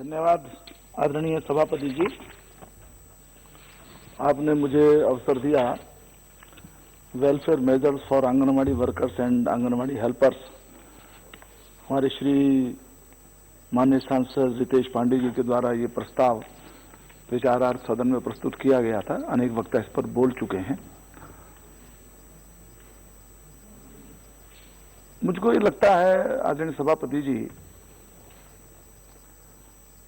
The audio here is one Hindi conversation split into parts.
धन्यवाद आदरणीय सभापति जी, आपने मुझे अवसर दिया welfare measures for anganwadi workers and anganwadi helpers. हमारे श्री माननीय सांसद रितेश पांडे जी के द्वारा ये प्रस्ताव विचारार्थ सदन में प्रस्तुत किया गया था। अनेक वक्ता इस पर बोल चुके हैं। मुझको ये लगता है आदरणीय सभापति जी,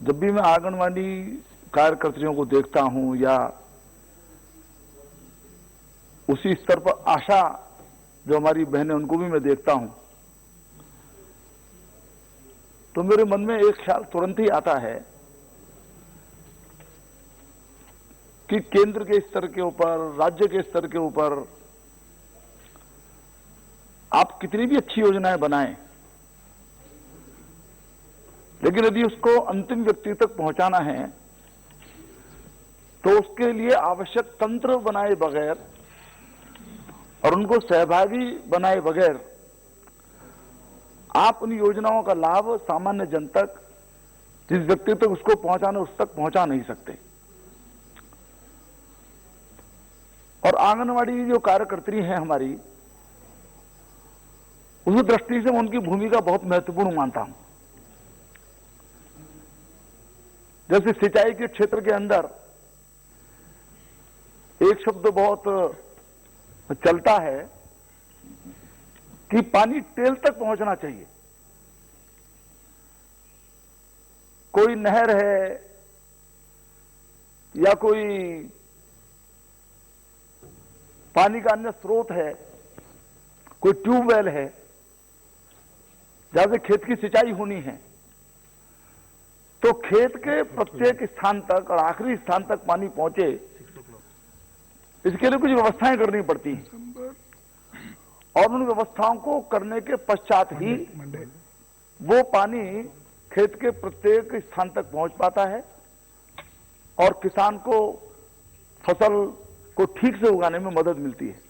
जब भी मैं आंगनवाड़ी कार्यकर्तियों को देखता हूं या उसी स्तर पर आशा जो हमारी बहनें उनको भी मैं देखता हूं, तो मेरे मन में एक ख्याल तुरंत ही आता है कि केंद्र के स्तर के ऊपर, राज्य के स्तर के ऊपर आप कितनी भी अच्छी योजनाएं बनाएं, लेकिन यदि उसको अंतिम व्यक्ति तक पहुंचाना है तो उसके लिए आवश्यक तंत्र बनाए बगैर और उनको सहभागी बनाए बगैर आप उन योजनाओं का लाभ सामान्य जन तक, जिस व्यक्ति तक उसको पहुंचाना उस तक पहुंचा नहीं सकते। और आंगनवाड़ी जो कार्यकर्त्री हैं हमारी, उस दृष्टि से मैं उनकी भूमिका बहुत महत्वपूर्ण मानता हूं। जैसे सिंचाई के क्षेत्र के अंदर एक शब्द बहुत चलता है कि पानी टेल तक पहुंचना चाहिए। कोई नहर है या कोई पानी का अन्य स्रोत है, कोई ट्यूबवेल है जहां से खेत की सिंचाई होनी है, तो खेत के प्रत्येक स्थान तक और आखिरी स्थान तक पानी पहुंचे, इसके लिए कुछ व्यवस्थाएं करनी पड़ती हैं। और उन व्यवस्थाओं को करने के पश्चात ही वो पानी खेत के प्रत्येक स्थान तक पहुंच पाता है और किसान को फसल को ठीक से उगाने में मदद मिलती है।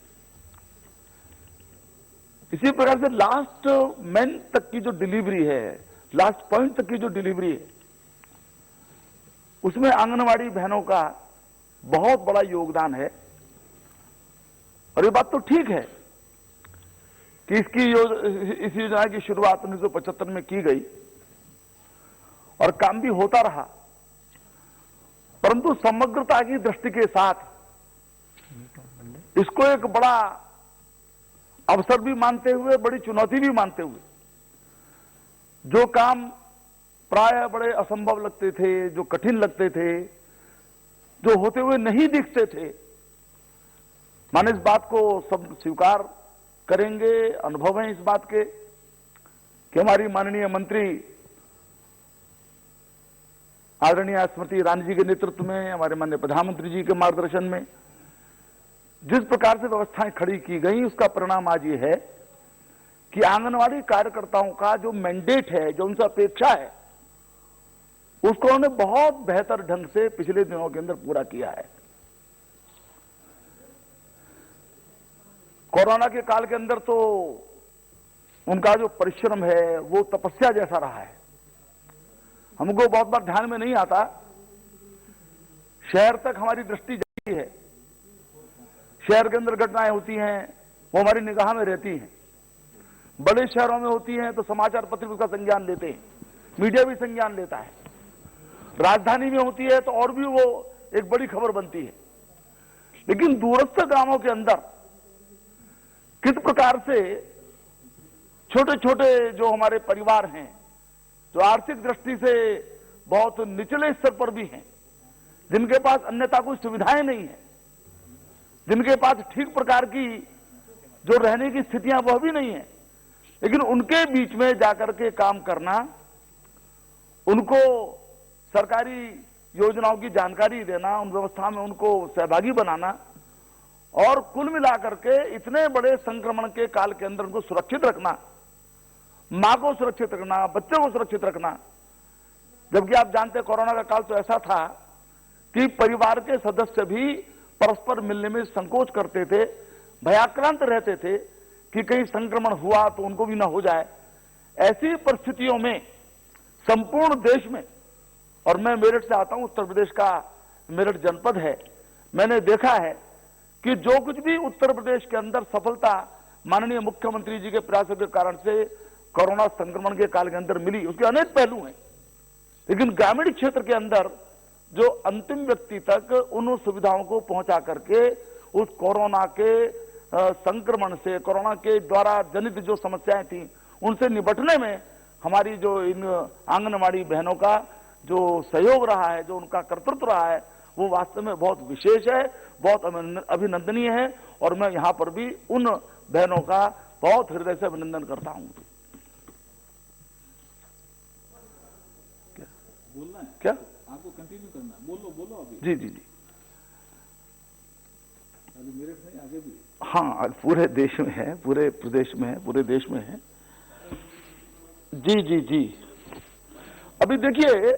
इसी प्रकार से लास्ट मैन तक की जो डिलीवरी है, लास्ट पॉइंट तक की जो डिलीवरी है, उसमें आंगनवाड़ी बहनों का बहुत बड़ा योगदान है। और ये बात तो ठीक है कि इस योजना की शुरुआत 1975 में की गई और काम भी होता रहा, परंतु समग्रता की दृष्टि के साथ इसको एक बड़ा अवसर भी मानते हुए, बड़ी चुनौती भी मानते हुए, जो काम प्राय बड़े असंभव लगते थे, जो कठिन लगते थे, जो होते हुए नहीं दिखते थे, माने इस बात को सब स्वीकार करेंगे, अनुभव है इस बात के कि हमारी माननीय मंत्री आदरणीय स्मृति ईरानी जी के नेतृत्व में, हमारे माननीय प्रधानमंत्री जी के मार्गदर्शन में जिस प्रकार से व्यवस्थाएं खड़ी की गई, उसका परिणाम आज ये है कि आंगनवाड़ी कार्यकर्ताओं का जो मैंडेट है, जो उनसे अपेक्षा है, उसको उन्होंने बहुत बेहतर ढंग से पिछले दिनों के अंदर पूरा किया है। कोरोना के काल के अंदर तो उनका जो परिश्रम है वो तपस्या जैसा रहा है। हमको बहुत बार ध्यान में नहीं आता, शहर तक हमारी दृष्टि जाती है, शहर के अंदर घटनाएं होती हैं, वो हमारी निगाह में रहती हैं। बड़े शहरों में होती हैं तो समाचार पत्र उसका संज्ञान लेते हैं, मीडिया भी संज्ञान लेता है। राजधानी में होती है तो और भी वो एक बड़ी खबर बनती है। लेकिन दूरस्थ गांवों के अंदर किस प्रकार से छोटे छोटे जो हमारे परिवार हैं, जो आर्थिक दृष्टि से बहुत निचले स्तर पर भी हैं, जिनके पास अन्यथा कोई सुविधाएं नहीं है, जिनके पास ठीक प्रकार की जो रहने की स्थितियां वह भी नहीं है, लेकिन उनके बीच में जाकर के काम करना, उनको सरकारी योजनाओं की जानकारी देना, उन व्यवस्था में उनको सहभागी बनाना और कुल मिलाकर के इतने बड़े संक्रमण के काल के अंदर उनको सुरक्षित रखना, मां को सुरक्षित रखना, बच्चों को सुरक्षित रखना। जबकि आप जानते हैं कोरोना का काल तो ऐसा था कि परिवार के सदस्य भी परस्पर मिलने में संकोच करते थे, भयाक्रांत रहते थे कि कहीं संक्रमण हुआ तो उनको भी ना हो जाए। ऐसी परिस्थितियों में संपूर्ण देश में और मैं मेरठ से आता हूं, उत्तर प्रदेश का मेरठ जनपद है। मैंने देखा है कि जो कुछ भी उत्तर प्रदेश के अंदर सफलता माननीय मुख्यमंत्री जी के प्रयासों के कारण से कोरोना संक्रमण के काल के अंदर मिली, उसके अनेक पहलू हैं। लेकिन ग्रामीण क्षेत्र के अंदर जो अंतिम व्यक्ति तक उन सुविधाओं को पहुंचा करके उस कोरोना के संक्रमण से, कोरोना के द्वारा जनित जो समस्याएं थी, उनसे निपटने में हमारी जो इन आंगनवाड़ी बहनों का जो सहयोग रहा है, जो उनका कर्तृत्व रहा है, वो वास्तव में बहुत विशेष है, बहुत अभिनंदनीय है। और मैं यहां पर भी उन बहनों का बहुत हृदय से अभिनंदन करता हूं। बोलना है क्या आपको कंटिन्यू करना है? बोलो अभी। जी जी जी, अभी मेरठ में आगे भी? हाँ, पूरे देश में है, पूरे प्रदेश में है, पूरे देश में है। जी जी जी, अभी देखिए,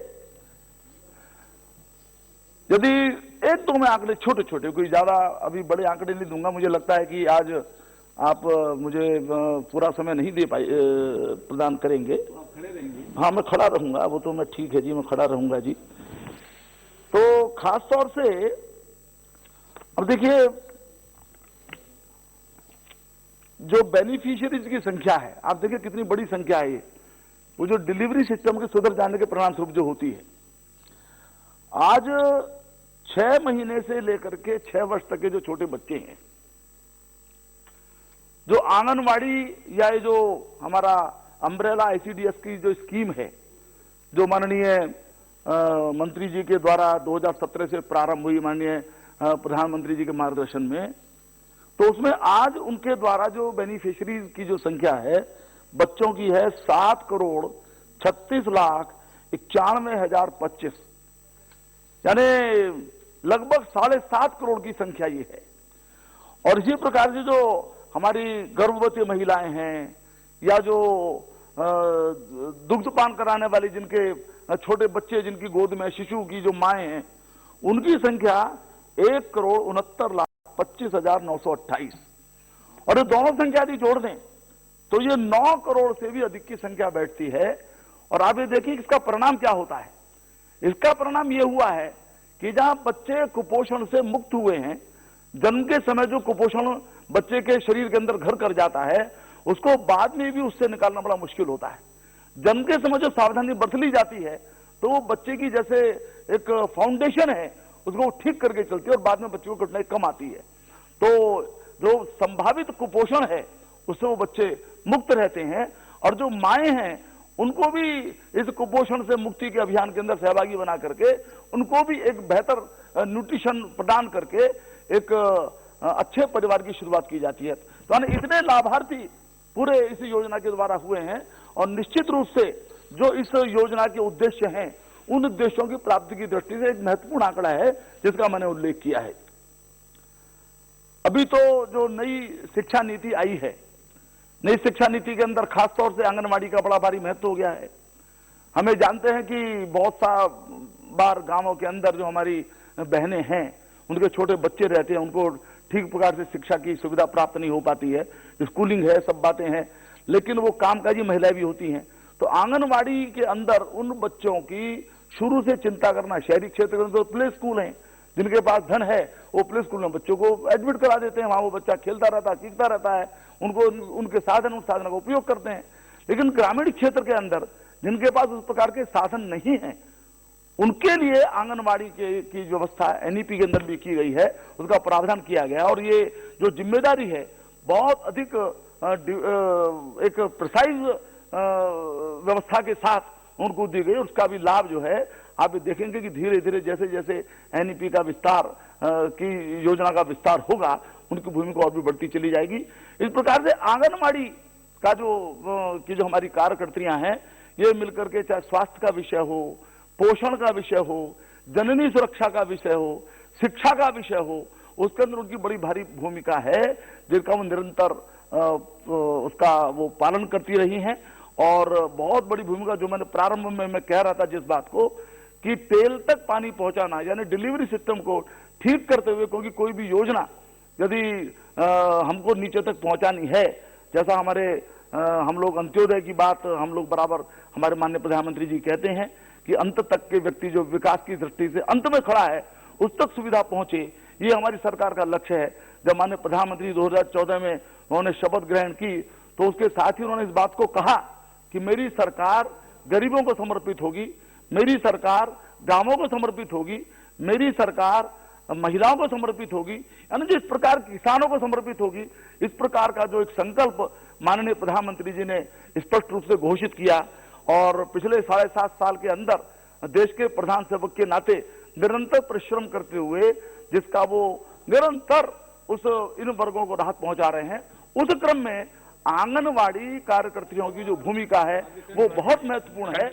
यदि एक तो मैं आंकड़े छोटे छोटे, कोई ज्यादा अभी बड़े आंकड़े नहीं दूंगा। मुझे लगता है कि आज आप मुझे पूरा समय नहीं दे पाए, प्रदान करेंगे। तो आप खड़े रहेंगे? हाँ, मैं खड़ा रहूंगा, वो तो मैं ठीक है जी, मैं खड़ा रहूंगा जी। तो खास तौर से अब देखिए, जो बेनिफिशियरीज की संख्या है, आप देखिए कितनी बड़ी संख्या है ये। वो जो डिलीवरी सिस्टम के सुधर जाने के परिणाम स्वरूप जो होती है, आज 6 महीने से लेकर के 6 वर्ष तक के जो छोटे बच्चे हैं, जो आंगनवाड़ी या ये जो हमारा अम्ब्रेला आईसीडीएस की जो स्कीम है, जो माननीय मंत्री जी के द्वारा 2017 से प्रारंभ हुई, माननीय प्रधानमंत्री जी के मार्गदर्शन में, तो उसमें आज उनके द्वारा जो बेनिफिशियरी की जो संख्या है बच्चों की है 7,36,91,025, यानी लगभग 7.5 करोड़ की संख्या ये है। और इसी प्रकार से जो हमारी गर्भवती महिलाएं हैं या जो दुग्धपान कराने वाली, जिनके छोटे बच्चे, जिनकी गोद में शिशु की जो माएं हैं, उनकी संख्या 1,69,25,928। और ये दोनों संख्या यदि जोड़ दें तो ये 9 करोड़ से भी अधिक की संख्या बैठती है। और आप ये देखिए इसका परिणाम क्या होता है। इसका परिणाम ये हुआ है कि जहां बच्चे कुपोषण से मुक्त हुए हैं, जन्म के समय जो कुपोषण बच्चे के शरीर के अंदर घर कर जाता है, उसको बाद में भी उससे निकालना बड़ा मुश्किल होता है। जन्म के समय जो सावधानी बरत ली जाती है, तो वो बच्चे की जैसे एक फाउंडेशन है, उसको ठीक करके चलती है और बाद में बच्चे को कठिनाई कम आती है। तो जो संभावित कुपोषण है उससे वो बच्चे मुक्त रहते हैं। और जो माएं हैं उनको भी इस कुपोषण से मुक्ति के अभियान के अंदर सहभागी बना करके उनको भी एक बेहतर न्यूट्रिशन प्रदान करके एक अच्छे परिवार की शुरुआत की जाती है। तो इतने लाभार्थी पूरे इस योजना के द्वारा हुए हैं। और निश्चित रूप से जो इस योजना के उद्देश्य हैं, उन उद्देश्यों की प्राप्ति की दृष्टि से एक महत्वपूर्ण आंकड़ा है जिसका मैंने उल्लेख किया है। अभी तो जो नई शिक्षा नीति आई है, नई शिक्षा नीति के अंदर खास तौर से आंगनवाड़ी का बड़ा भारी महत्व हो गया है। हमें जानते हैं कि बहुत सा बार गांवों के अंदर जो हमारी बहनें हैं, उनके छोटे बच्चे रहते हैं, उनको ठीक प्रकार से शिक्षा की सुविधा प्राप्त नहीं हो पाती है। स्कूलिंग है, सब बातें हैं, लेकिन वो कामकाजी महिलाएं भी होती हैं। तो आंगनवाड़ी के अंदर उन बच्चों की शुरू से चिंता करना, शहरी क्षेत्र में तो प्ले स्कूल हैं, जिनके पास धन है वो प्ले स्कूल में बच्चों को एडमिट करा देते हैं। वहां वो बच्चा खेलता रहता है, सीखता रहता है, उनको उनके साधन, उस साधन का उपयोग करते हैं। लेकिन ग्रामीण क्षेत्र के अंदर जिनके पास उस प्रकार के साधन नहीं है, उनके लिए आंगनवाड़ी की व्यवस्था एनईपी के अंदर भी की गई है, उसका प्रावधान किया गया। और ये जो जिम्मेदारी है बहुत अधिक एक प्रिसाइज व्यवस्था के साथ उनको दी गई। उसका भी लाभ जो है आप देखेंगे कि धीरे धीरे जैसे जैसे एनईपी का विस्तार की योजना का विस्तार होगा, उनकी भूमिका और भी बढ़ती चली जाएगी। इस प्रकार से आंगनवाड़ी का जो हमारी कार्यकर्त्रियां हैं, ये मिलकर के चाहे स्वास्थ्य का विषय हो, पोषण का विषय हो, जननी सुरक्षा का विषय हो, शिक्षा का विषय हो, उसके अंदर उनकी बड़ी भारी भूमिका है, जिनका वो निरंतर उसका वो पालन करती रही हैं। और बहुत बड़ी भूमिका, जो मैंने प्रारंभ में मैं कह रहा था जिस बात को, कि तेल तक पानी पहुंचाना, यानी डिलीवरी सिस्टम को ठीक करते हुए, क्योंकि कोई भी योजना यदि हमको नीचे तक पहुंचानी है, जैसा हमारे हम लोग अंत्योदय की बात हम लोग बराबर हमारे माननीय प्रधानमंत्री जी कहते हैं कि अंत तक के व्यक्ति जो विकास की दृष्टि से अंत में खड़ा है उस तक सुविधा पहुंचे, ये हमारी सरकार का लक्ष्य है। जब माननीय प्रधानमंत्री 2014 में उन्होंने शपथ ग्रहण की तो उसके साथ ही उन्होंने इस बात को कहा कि मेरी सरकार गरीबों को समर्पित होगी, मेरी सरकार गांवों को समर्पित होगी, मेरी सरकार महिलाओं को समर्पित होगी, यानी जिस प्रकार किसानों को समर्पित होगी, इस प्रकार का जो एक संकल्प माननीय प्रधानमंत्री जी ने स्पष्ट रूप से घोषित किया। और पिछले 7.5 साल के अंदर देश के प्रधान सेवक के नाते निरंतर परिश्रम करते हुए जिसका वो निरंतर उस इन वर्गों को राहत पहुंचा रहे हैं, उस क्रम में आंगनवाड़ी कार्यकर्तियों की जो भूमिका है वो बहुत महत्वपूर्ण है।